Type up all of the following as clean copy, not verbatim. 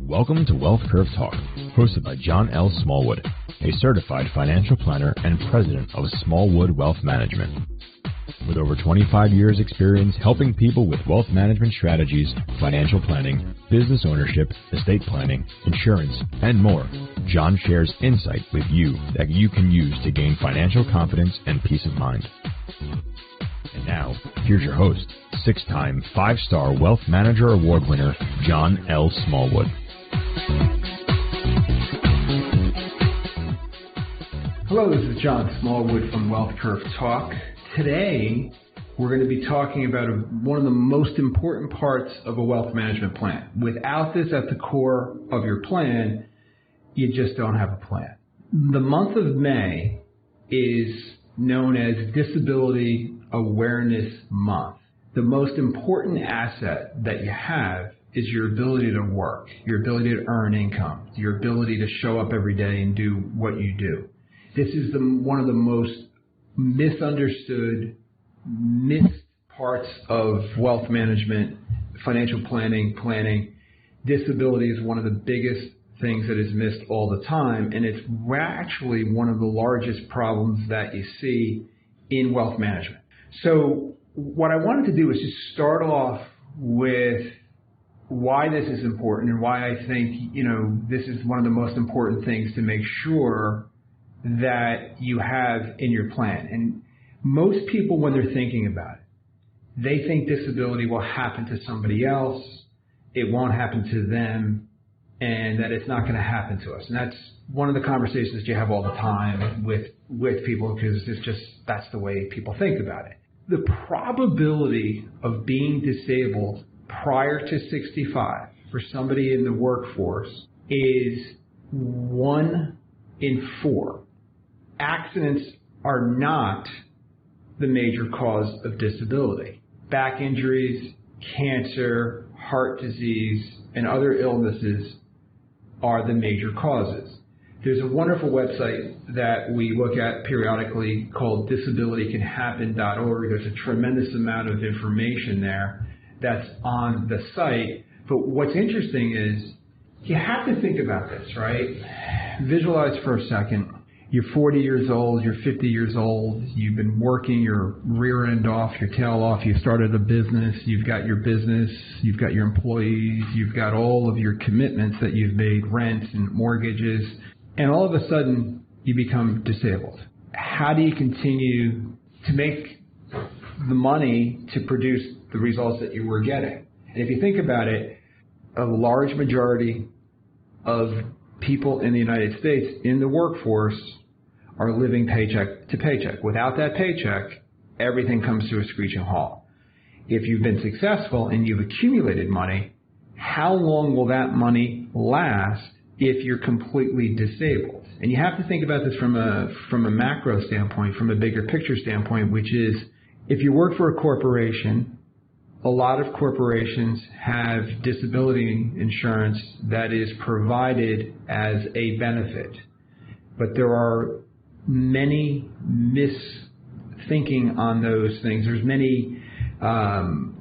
Welcome to Wealth Curve Talk, hosted by John L. Smallwood, a certified financial planner and president of Smallwood Wealth Management. With over 25 years experience helping people with wealth management strategies, financial planning, business ownership, estate planning, insurance, and more, John shares insight with you that you can use to gain financial confidence and peace of mind. And now, here's your host, 6-time 5-star Wealth Manager Award winner, John L. Smallwood. Hello, this is John Smallwood from Wealth Curve Talk. Today, we're going to be talking about one of the most important parts of a wealth management plan. Without this at the core of your plan, you just don't have a plan. The month of May is known as Disability Awareness Month. The most important asset that you have is your ability to work, your ability to earn income, your ability to show up every day and do what you do. This is one of the most misunderstood, missed parts of wealth management, financial planning. Disability is one of the biggest things that is missed all the time, and it's actually one of the largest problems that you see in wealth management. So what I wanted to do is just start off with why this is important and why I think, this is one of the most important things to make sure that you have in your plan. And most people, when they're thinking about it, they think disability will happen to somebody else, it won't happen to them, and that it's not going to happen to us. And that's one of the conversations that you have all the time with people, because that's the way people think about it. The probability of being disabled prior to 65 for somebody in the workforce is 1 in 4. Accidents are not the major cause of disability. Back injuries, cancer, heart disease, and other illnesses are the major causes. There's a wonderful website that we look at periodically called disabilitycanhappen.org. There's a tremendous amount of information there that's on the site. But what's interesting is you have to think about this, right? Visualize for a second. You're 40 years old, you're 50 years old, you've been working your rear end off, your tail off, you started a business, you've got your employees, you've got all of your commitments that you've made, rent and mortgages, and all of a sudden you become disabled. How do you continue to make the money to produce the results that you were getting? And if you think about it, a large majority of people in the United States in the workforce are living paycheck to paycheck. Without that paycheck, everything comes to a screeching halt. If you've been successful and you've accumulated money, how long will that money last if you're completely disabled? And you have to think about this from a macro standpoint, from a bigger picture standpoint, which is if you work for a corporation, a lot of corporations have disability insurance that is provided as a benefit. But there are many misthinking on those things. There's many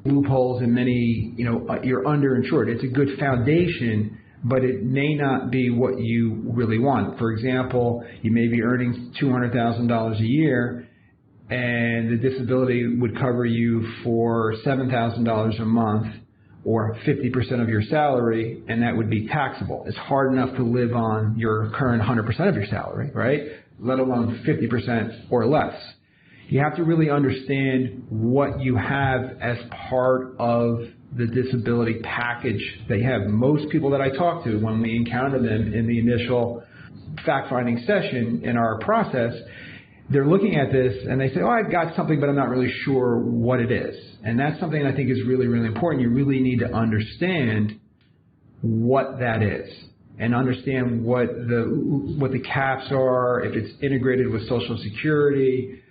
loopholes and many, you're underinsured. It's a good foundation, but it may not be what you really want. For example, you may be earning $200,000 a year, and the disability would cover you for $7,000 a month or 50% of your salary, and that would be taxable. It's hard enough to live on your current 100% of your salary, right? Let alone 50% or less. You have to really understand what you have as part of the disability package they have. Most people that I talk to, when we encounter them in the initial fact-finding session in our process, they're looking at this and they say, I've got something, but I'm not really sure what it is. And that's something I think is really, really important. You really need to understand what that is and understand what the caps are, if it's integrated with Social Security,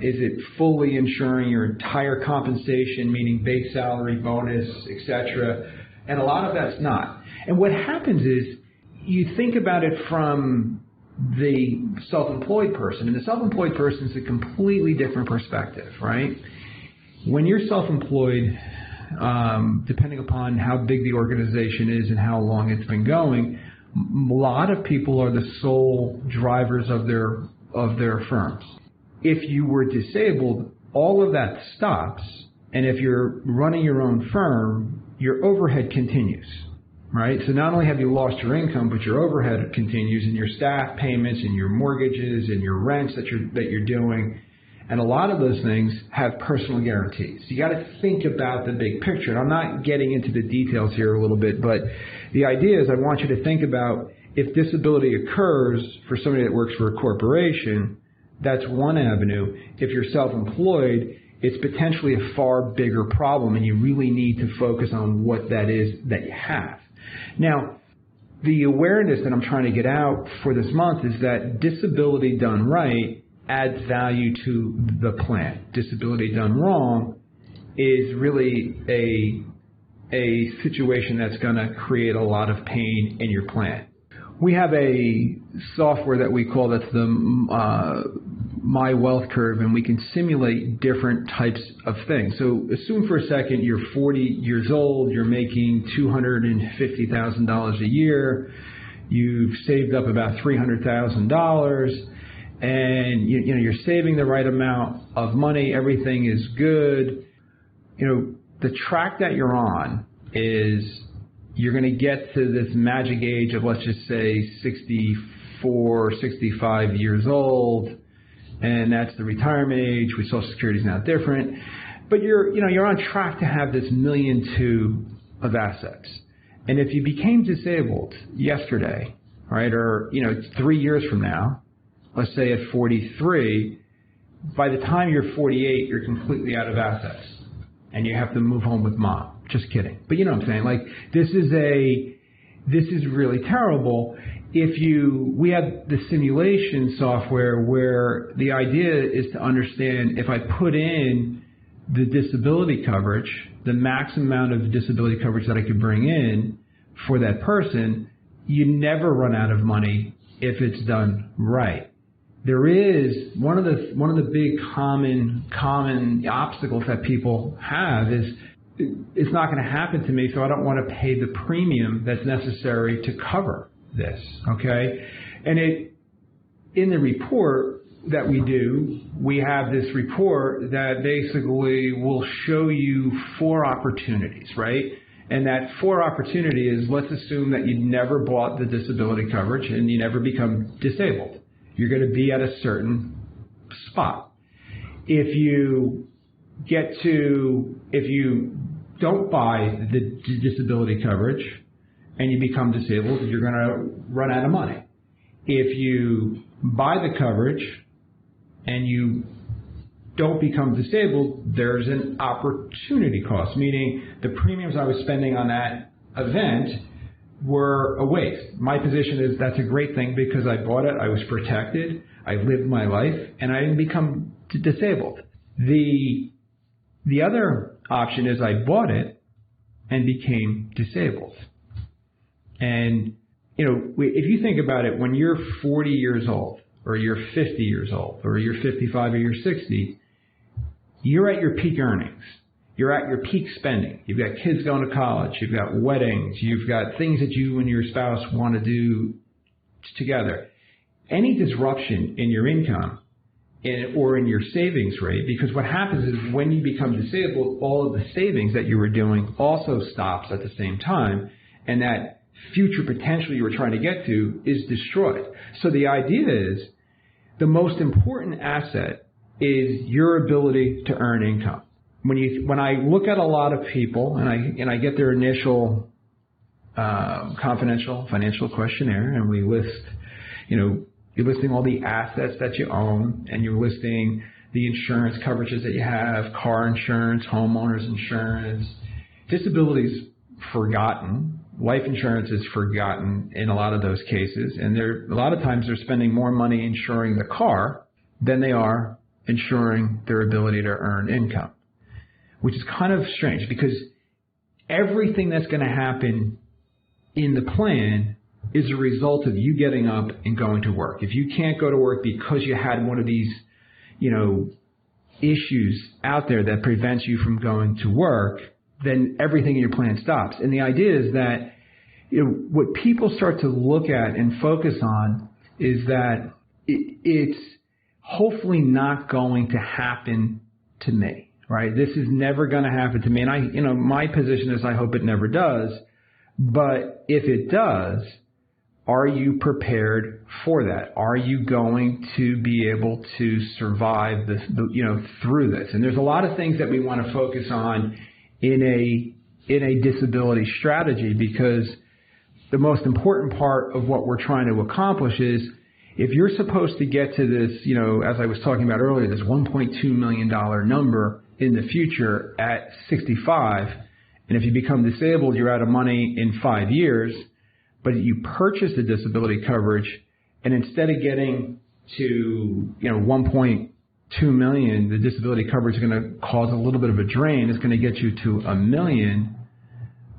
is it fully insuring your entire compensation, meaning base salary, bonus, etc. And a lot of that's not. And what happens is you think about it from the self-employed person, and the self-employed person is a completely different perspective, right? When you're self-employed, depending upon how big the organization is and how long it's been going, a lot of people are the sole drivers of their firms. If you were disabled, all of that stops, and if you're running your own firm, your overhead continues, right? So not only have you lost your income, but your overhead continues, and your staff payments and your mortgages and your rents that you're doing. And a lot of those things have personal guarantees. You got to think about the big picture. And I'm not getting into the details here a little bit, but the idea is I want you to think about if disability occurs for somebody that works for a corporation, that's one avenue. If you're self-employed, it's potentially a far bigger problem, and you really need to focus on what that is that you have. Now, the awareness that I'm trying to get out for this month is that disability done right adds value to the plan. Disability done wrong is really a situation that's going to create a lot of pain in your plan. We have a software that we call that's the My Wealth Curve, and we can simulate different types of things. So assume for a second you're 40 years old, you're making $250,000 a year, you've saved up about $300,000, and you're saving the right amount of money, everything is good. The track that you're on is you're going to get to this magic age of, let's just say, 64, 65 years old, and that's the retirement age. With Social Security is now different, but you're on track to have this $1.2 million of assets. And if you became disabled yesterday, right, or 3 years from now, let's say at 43, by the time you're 48, you're completely out of assets, and you have to move home with mom. Just kidding. But you know what I'm saying? Like, this is really terrible. We have the simulation software where the idea is to understand if I put in the disability coverage, the maximum amount of disability coverage that I could bring in for that person, you never run out of money if it's done right. There is one of the big common obstacles that people have is it's not going to happen to me, so I don't want to pay the premium that's necessary to cover this, okay? And in the report that we do, we have this report that basically will show you 4 opportunities, right? And that 4 opportunity is, let's assume that you never bought the disability coverage and you never become disabled. You're going to be at a certain spot. If you don't buy the disability coverage and you become disabled, you're going to run out of money. If you buy the coverage and you don't become disabled, there's an opportunity cost, meaning the premiums I was spending on that event were a waste. My position is that's a great thing because I bought it, I was protected, I lived my life, and I didn't become disabled. The other option is I bought it and became disabled. And, if you think about it, when you're 40 years old, or you're 50 years old, or you're 55 or you're 60, you're at your peak earnings. You're at your peak spending. You've got kids going to college. You've got weddings. You've got things that you and your spouse want to do together. Any disruption in your income or in your savings rate, because what happens is when you become disabled, all of the savings that you were doing also stops at the same time, and that future potential you were trying to get to is destroyed. So the idea is the most important asset is your ability to earn income. When I look at a lot of people and I get their initial confidential financial questionnaire, and we list, you're listing all the assets that you own, and you're listing the insurance coverages that you have, car insurance, homeowners insurance. Disability is forgotten. Life insurance is forgotten in a lot of those cases, and a lot of times they're spending more money insuring the car than they are insuring their ability to earn income, which is kind of strange because everything that's going to happen in the plan is a result of you getting up and going to work. If you can't go to work because you had one of these, issues out there that prevents you from going to work, then everything in your plan stops. And the idea is that what people start to look at and focus on is that it's hopefully not going to happen to me, right? This is never going to happen to me. And my position is I hope it never does. But if it does, are you prepared for that? Are you going to be able to survive this, through this? And there's a lot of things that we want to focus on in a disability strategy, because the most important part of what we're trying to accomplish is if you're supposed to get to this, as I was talking about earlier, this $1.2 million number in the future at 65, and if you become disabled, you're out of money in 5 years, but you purchase the disability coverage, and instead of getting to 1.2 million, the disability coverage is going to cause a little bit of a drain. It's going to get you to $1 million,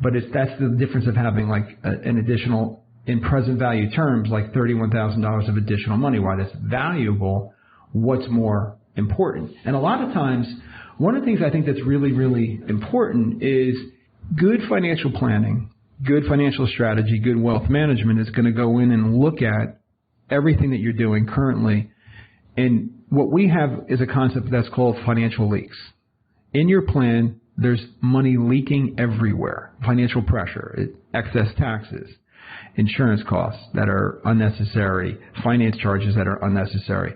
but that's the difference of having like an additional, in present value terms, like $31,000 of additional money. Why that's valuable, what's more important. And a lot of times, one of the things I think that's really, really important is good financial planning, good financial strategy, good wealth management is going to go in and look at everything that you're doing currently. And what we have is a concept that's called financial leaks. In your plan, there's money leaking everywhere. Financial pressure, excess taxes, insurance costs that are unnecessary, finance charges that are unnecessary.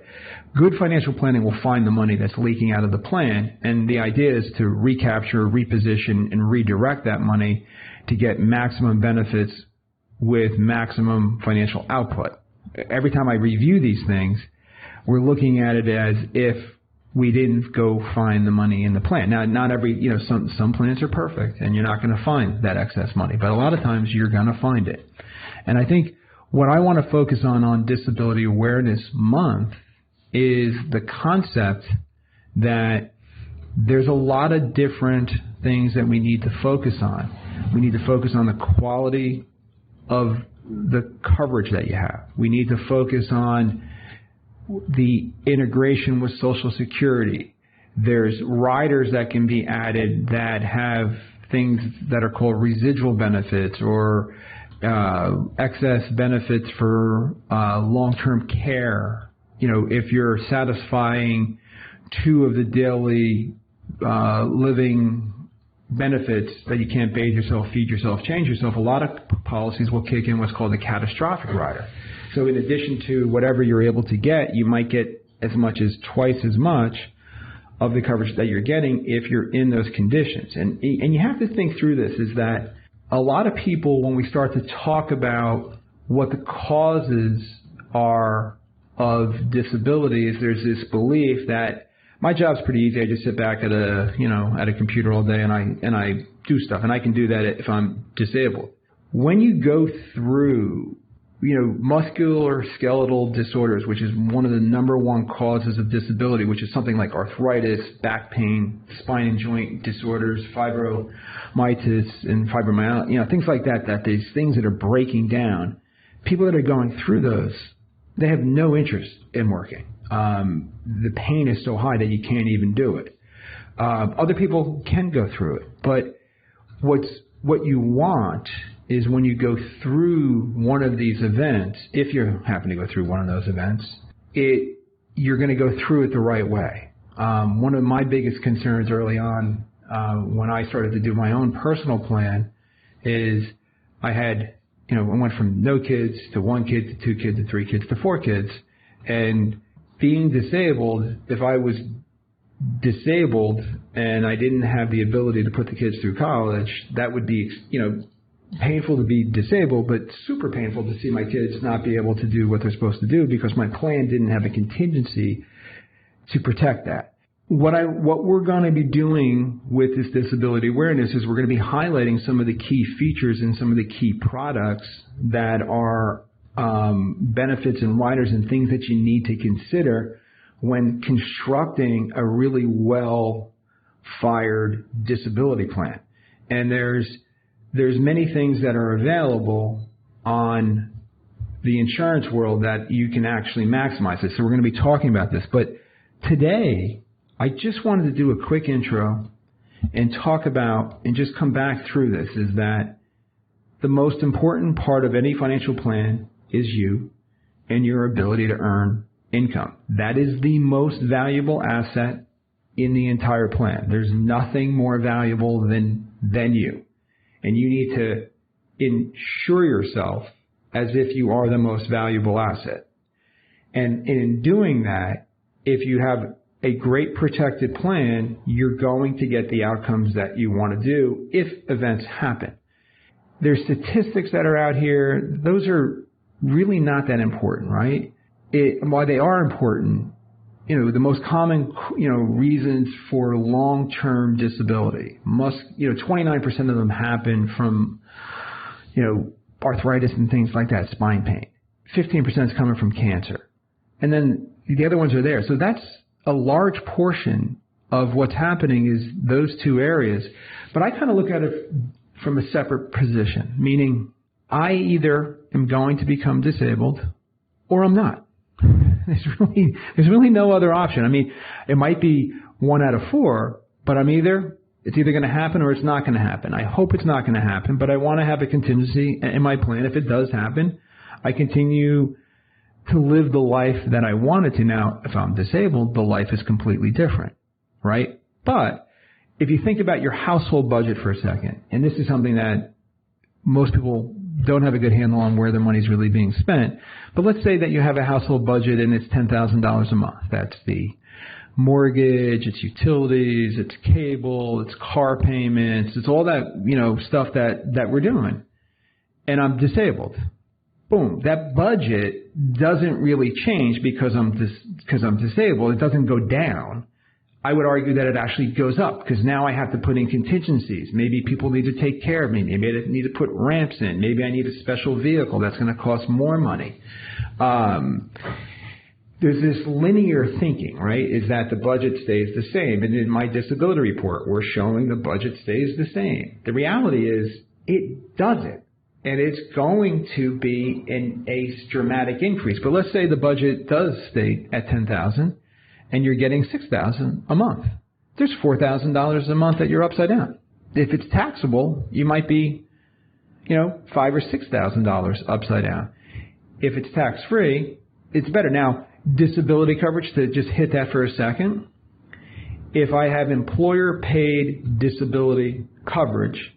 Good financial planning will find the money that's leaking out of the plan, and the idea is to recapture, reposition, and redirect that money to get maximum benefits with maximum financial output. Every time I review these things, we're looking at it as if we didn't go find the money in the plan. Now, not every, some plans are perfect, and you're not going to find that excess money, but a lot of times you're going to find it. And I think what I want to focus on Disability Awareness Month is the concept that there's a lot of different things that we need to focus on. We need to focus on the quality of the coverage that you have. We need to focus on the integration with Social Security. There's riders that can be added that have things that are called residual benefits or excess benefits for long-term care. If you're satisfying two of the daily living benefits that you can't bathe yourself, feed yourself, change yourself, a lot of policies will kick in what's called a catastrophic rider. So in addition to whatever you're able to get, you might get as much as twice as much of the coverage that you're getting if you're in those conditions. And you have to think through this, is that a lot of people, when we start to talk about what the causes are of disabilities, there's this belief that my job's pretty easy. I just sit back at a computer all day and I do stuff, and I can do that if I'm disabled. When you go through musculoskeletal disorders, which is one of the number one causes of disability, which is something like arthritis, back pain, spine and joint disorders, fibromyalgia, and fibromyalgia, things like that, these things that are breaking down. People that are going through those, they have no interest in working. The pain is so high that you can't even do it. Other people can go through it, but what you want is when you go through one of these events, if you happen to go through one of those events, you're going to go through it the right way. One of my biggest concerns early on when I started to do my own personal plan is I had, I went from no kids to 1 kid to 2 kids to 3 kids to 4 kids. And being disabled, if I was disabled and I didn't have the ability to put the kids through college, that would be, painful to be disabled, but super painful to see my kids not be able to do what they're supposed to do because my plan didn't have a contingency to protect that. What we're going to be doing with this disability awareness is we're going to be highlighting some of the key features and some of the key products that are benefits and riders and things that you need to consider when constructing a really well-fired disability plan. And there's many things that are available on the insurance world that you can actually maximize this. So we're going to be talking about this. But today, I just wanted to do a quick intro and talk about and just come back through this is that the most important part of any financial plan is you and your ability to earn income. That is the most valuable asset in the entire plan. There's nothing more valuable than you. And you need to insure yourself as if you are the most valuable asset. And in doing that, if you have a great protected plan, you're going to get the outcomes that you want to do if events happen. There's statistics that are out here. Those are really not that important, right? Why they are important, the most common, reasons for long-term disability 29% of them happen from, arthritis and things like that, spine pain. 15% is coming from cancer. And then the other ones are there. So that's a large portion of what's happening is those two areas. But I kind of look at it from a separate position, meaning I either am going to become disabled or I'm not. There's really no other option. I mean, it might be 1 out of 4, but it's either going to happen or it's not going to happen. I hope it's not going to happen, but I want to have a contingency in my plan. If it does happen, I continue to live the life that I wanted to. Now, if I'm disabled, the life is completely different, right? But if you think about your household budget for a second, and this is something that most people don't have a good handle on where their money's really being spent, but let's say that you have a household budget and it's $10,000 a month. That's the mortgage, it's utilities, it's cable, it's car payments, it's all that, stuff that we're doing. And I'm disabled. Boom. That budget doesn't really change because I'm disabled. It doesn't go down. I would argue that it actually goes up because now I have to put in contingencies. Maybe people need to take care of me. Maybe I need to put ramps in. Maybe I need a special vehicle that's going to cost more money. There's this linear thinking, right, is that the budget stays the same. And in my disability report, we're showing the budget stays the same. The reality is it doesn't. And it's going to be a dramatic increase. But let's say the budget does stay at $10,000 and you're getting $6,000 a month. There's $4,000 a month that you're upside down. If it's taxable, you might be, $5,000 or $6,000 upside down. If it's tax-free, it's better. Now, disability coverage, to just hit that for a second. If I have employer-paid disability coverage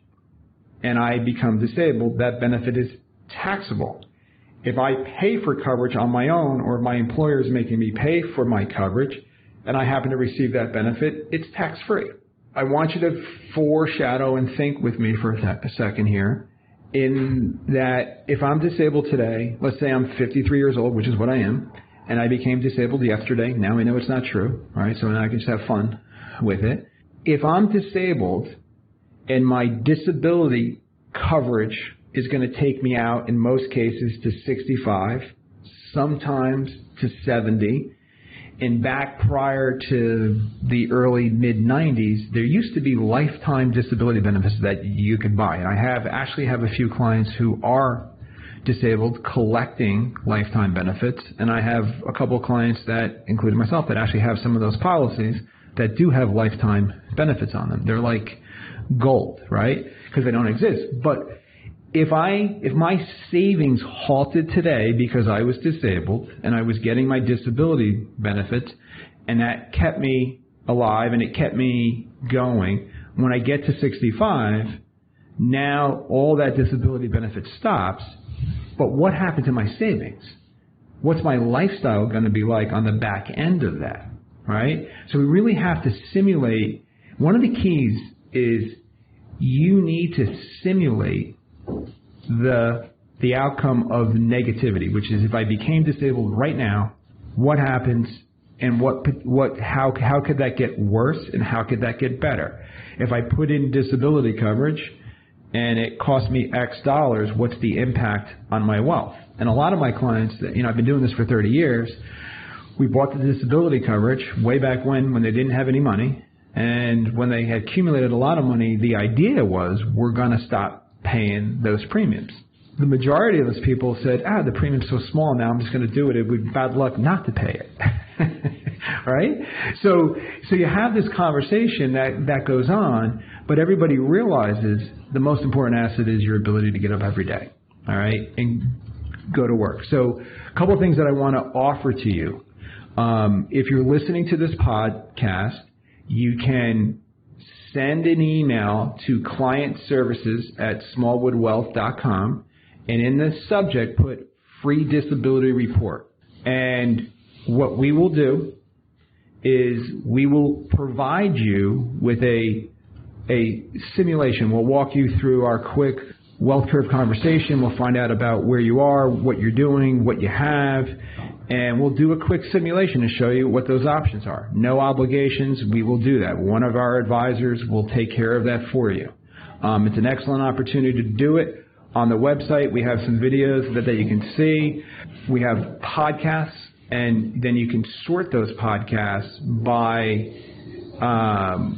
and I become disabled, that benefit is taxable. If I pay for coverage on my own or my employer is making me pay for my coverage and I happen to receive that benefit, it's tax-free. I want you to foreshadow and think with me for a second here in that if I'm disabled today, let's say I'm 53 years old, which is what I am, and I became disabled yesterday. Now we know it's not true, right? So now I can just have fun with it. If I'm disabled and my disability coverage is going to take me out in most cases to 65, sometimes to 70. And back prior to the early mid-90s, there used to be lifetime disability benefits that you could buy. And I actually have a few clients who are disabled collecting lifetime benefits. And I have a couple of clients that, including myself, that actually have some of those policies that do have lifetime benefits on them. They're like gold, right? Because they don't exist. But if my savings halted today because I was disabled and I was getting my disability benefits and that kept me alive and it kept me going, when I get to 65, now all that disability benefit stops. But what happened to my savings? What's my lifestyle going to be like on the back end of that, right? So we really have to simulate. One of the keys is you need to simulate the outcome of negativity, which is if I became disabled right now, what happens and how could that get worse and how could that get better? If I put in disability coverage and it cost me X dollars, what's the impact on my wealth? And a lot of my clients, I've been doing this for 30 years, we bought the disability coverage way back when they didn't have any money. And when they had accumulated a lot of money, the idea was we're going to stop paying those premiums. the majority of those people said, the premium's so small now, I'm just going to do it. It would be bad luck not to pay it. Right? So you have this conversation that goes on, but everybody realizes the most important asset is your ability to get up every day, all right, and go to work. So a couple of things that I want to offer to you. If you're listening to this podcast, you can send an email to clientservices@smallwoodwealth.com, and in the subject put free disability report. And what we will do is we will provide you with a simulation. We'll walk you through our quick wealth curve conversation. We'll find out about where you are, what you're doing, what you have, and we'll do a quick simulation to show you what those options are. No obligations. We will do that. One of our advisors will take care of that for you. It's an excellent opportunity to do it. On the website, we have some videos that you can see. We have podcasts, and then you can sort those podcasts by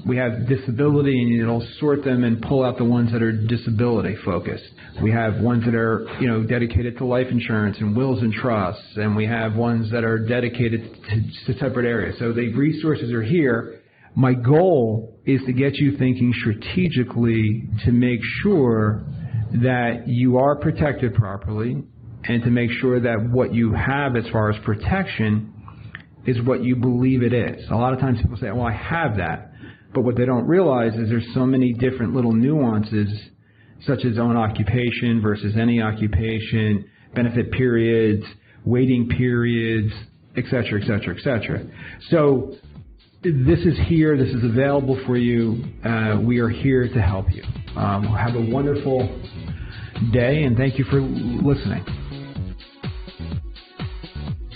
we have disability, and it'll sort them and pull out the ones that are disability focused. We have ones that are, dedicated to life insurance and wills and trusts, and we have ones that are dedicated to separate areas. So the resources are here. My goal is to get you thinking strategically to make sure that you are protected properly, and to make sure that what you have as far as protection is what you believe it is. A lot of times people say, well, I have that. But what they don't realize is there's so many different little nuances, such as own occupation versus any occupation, benefit periods, waiting periods, et cetera, et cetera, et cetera. So this is here. This is available for you. We are here to help you. Have a wonderful day, and thank you for listening.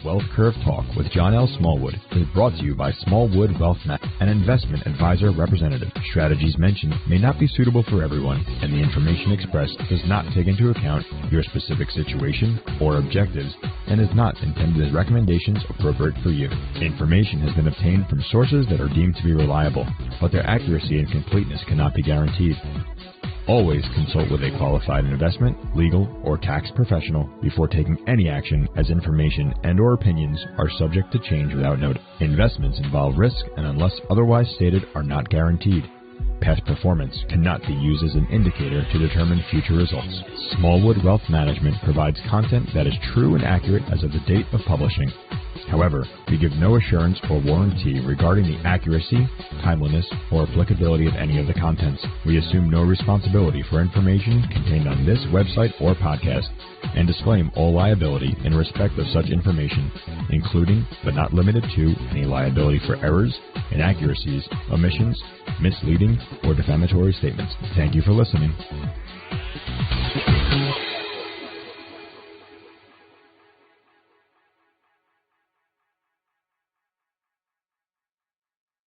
Wealth Curve Talk with John L. Smallwood is brought to you by Smallwood Wealth Management, an investment advisor representative. Strategies mentioned may not be suitable for everyone, and the information expressed does not take into account your specific situation or objectives and is not intended as recommendations appropriate for you. Information has been obtained from sources that are deemed to be reliable, but their accuracy and completeness cannot be guaranteed. Always consult with a qualified investment, legal, or tax professional before taking any action, as information and/or opinions are subject to change without notice. Investments involve risk and, unless otherwise stated, are not guaranteed. Past performance cannot be used as an indicator to determine future results. Smallwood Wealth Management provides content that is true and accurate as of the date of publishing. However, we give no assurance or warranty regarding the accuracy, timeliness, or applicability of any of the contents. We assume no responsibility for information contained on this website or podcast, and disclaim all liability in respect of such information, including, but not limited to, any liability for errors, inaccuracies, omissions, misleading, or defamatory statements. Thank you for listening.